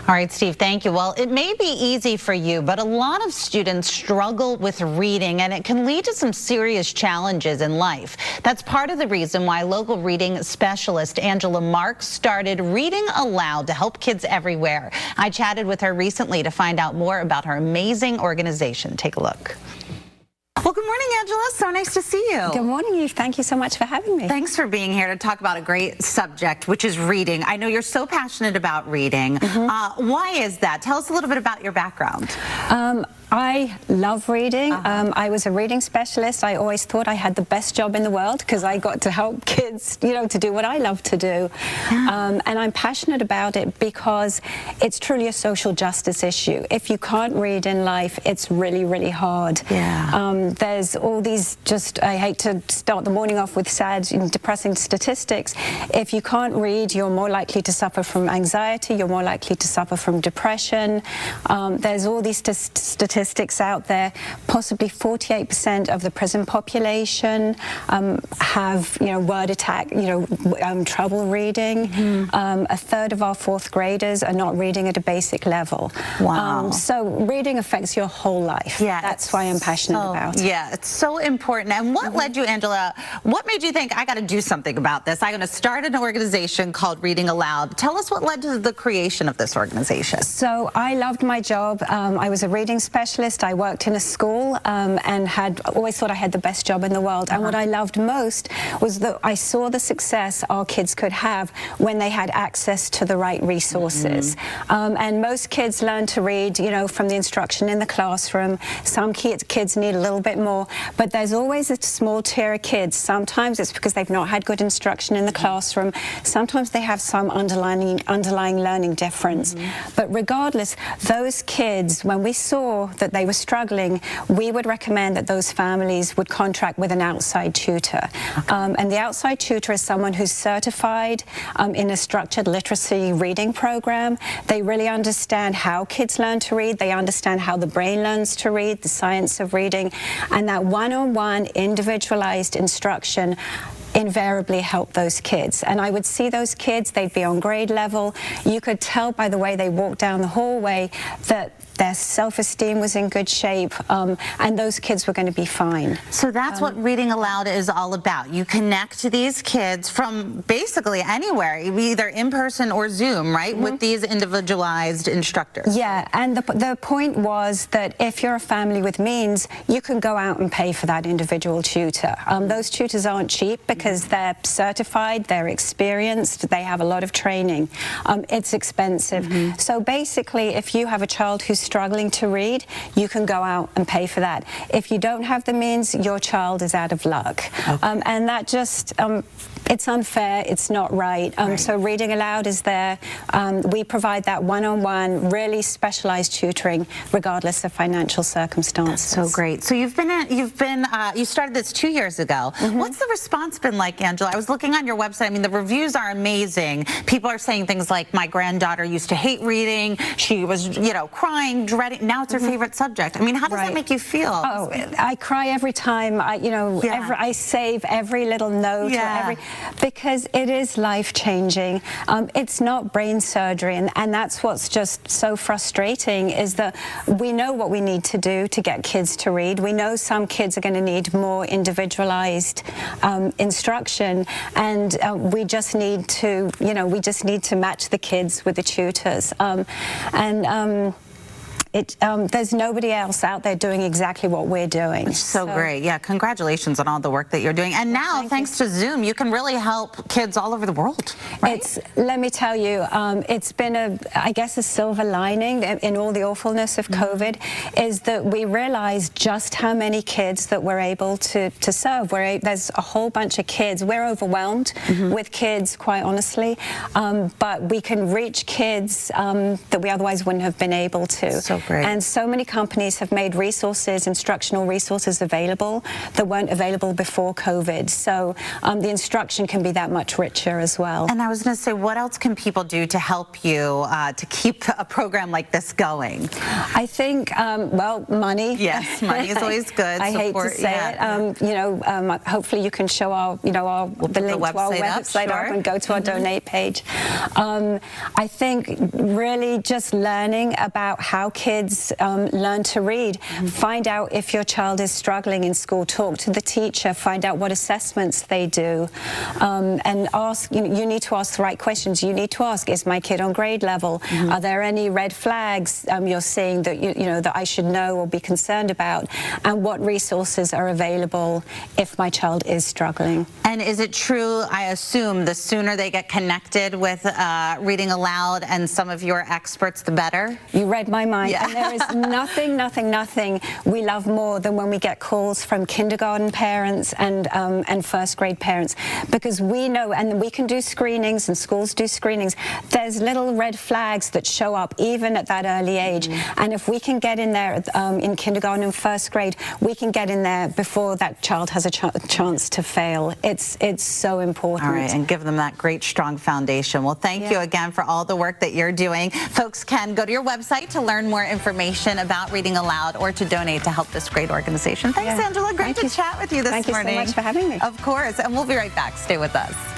All right, Steve, thank you. Well, it may be easy for you, but a lot of students struggle with reading, and it can lead to some serious challenges in life. That's part of the reason why local reading specialist Angela Marks started Reading Aloud to help kids everywhere. I chatted with her recently to find out more about her amazing organization. Take a look. Well, good morning, Angela. So nice to see you. Good morning, Eve. Thank you so much for having me. Thanks for being here to talk about a great subject, which is reading. I know you're so passionate about reading. Why is that? Tell us a little bit about your background. I love reading. I was a reading specialist. I always thought I had the best job in the world because I got to help kids, to do what I love to do. And I'm passionate about it because it's truly a social justice issue. If you can't read in life, it's really, really hard. There's all these I hate to start the morning off with sad and depressing statistics. If you can't read, you're more likely to suffer from anxiety. You're more likely to suffer from depression. There's all these statistics out there. Possibly 48% of the prison population have, word attack, trouble reading. A third of our fourth graders are not reading at a basic level. Wow. So reading affects your whole life. Yeah, that's why I'm passionate about it. Yeah, it's so important. And what led you, Angela, what made you think, I got to do something about this? I'm going to start an organization called Reading Aloud. Tell us what led to the creation of this organization. So I loved my job. I was a reading specialist. I worked in a school and always thought I had the best job in the world. And what I loved most was that I saw the success our kids could have when they had access to the right resources. And most kids learn to read, from the instruction in the classroom. Some kids need a little bit more, but there's always a small tier of kids. Sometimes it's because they've not had good instruction in the classroom. Sometimes they have some underlying learning difference. But regardless, those kids, when we saw that they were struggling, we would recommend that those families would contract with an outside tutor. And the outside tutor is someone who's certified in a structured literacy reading program. They really understand how kids learn to read. They understand how the brain learns to read, the science of reading, and that one-on-one individualized instruction invariably help those kids. And I would see those kids, they'd be on grade level. You could tell by the way they walked down the hallway that their self-esteem was in good shape, and those kids were going to be fine. So that's what Reading Aloud is all about. You connect to these kids from basically anywhere, either in person or Zoom, right, with these individualized instructors. Yeah, and the point was that if you're a family with means, you can go out and pay for that individual tutor. Those tutors aren't cheap because they're certified, they're experienced, they have a lot of training. It's expensive. So basically, if you have a child who's struggling to read, you can go out and pay for that. If you don't have the means, your child is out of luck. And that just, it's unfair, it's not right. So Reading Aloud is there. We provide that one-on-one, really specialized tutoring, regardless of financial circumstances. That's so great. So you started this 2 years ago. What's the response been like, Angela? I was looking on your website. I mean, the reviews are amazing. People are saying things like, my granddaughter used to hate reading. She was, crying, dreading. Now it's her favorite subject. I mean, how does that make you feel? Oh, I cry every time. I save every little note, because it is life-changing. It's not brain surgery, and that's what's just so frustrating, is that we know what we need to do to get kids to read. We know some kids are going to need more individualized instruction, and we just need to, match the kids with the tutors. There's nobody else out there doing exactly what we're doing. So great. Yeah, congratulations on all the work that you're doing. And now, thanks to Zoom, you can really help kids all over the world, right? Let me tell you, it's been I guess a silver lining in all the awfulness of COVID, is that we realized just how many kids that we're able to serve. There's a whole bunch of kids. We're overwhelmed with kids, quite honestly, but we can reach kids that we otherwise wouldn't have been able to. So great. And so many companies have made resources, instructional resources available that weren't available before COVID. So the instruction can be that much richer as well. And I was going to say, what else can people do to help you to keep a program like this going? I think, well, money. Yes, money is always good. I hate to say it. You know, hopefully you can show our, you know, the link to our website up and go to our donate page. I think really just learning about how kids learn to read. Find out if your child is struggling in school. Talk to the teacher. Find out what assessments they do, and ask. You need to ask the right questions. You need to ask: is my kid on grade level? Are there any red flags you're seeing that you know that I should know or be concerned about? And what resources are available if my child is struggling? And is it true, I assume, the sooner they get connected with Reading Aloud and some of your experts, the better? You read my mind. Yeah. And there is nothing we love more than when we get calls from kindergarten parents and first grade parents, because we know, and we can do screenings and schools do screenings, there's little red flags that show up even at that early age. And if we can get in there in kindergarten and first grade, we can get in there before that child has a chance to fail. It's so important. All right, and give them that great, strong foundation. Well, thank you again for all the work that you're doing. Folks can go to your website to learn more information about Reading Aloud or to donate to help this great organization. Thanks, Angela. Great to chat with you this morning. Thank you so much for having me. Of course, and we'll be right back. Stay with us.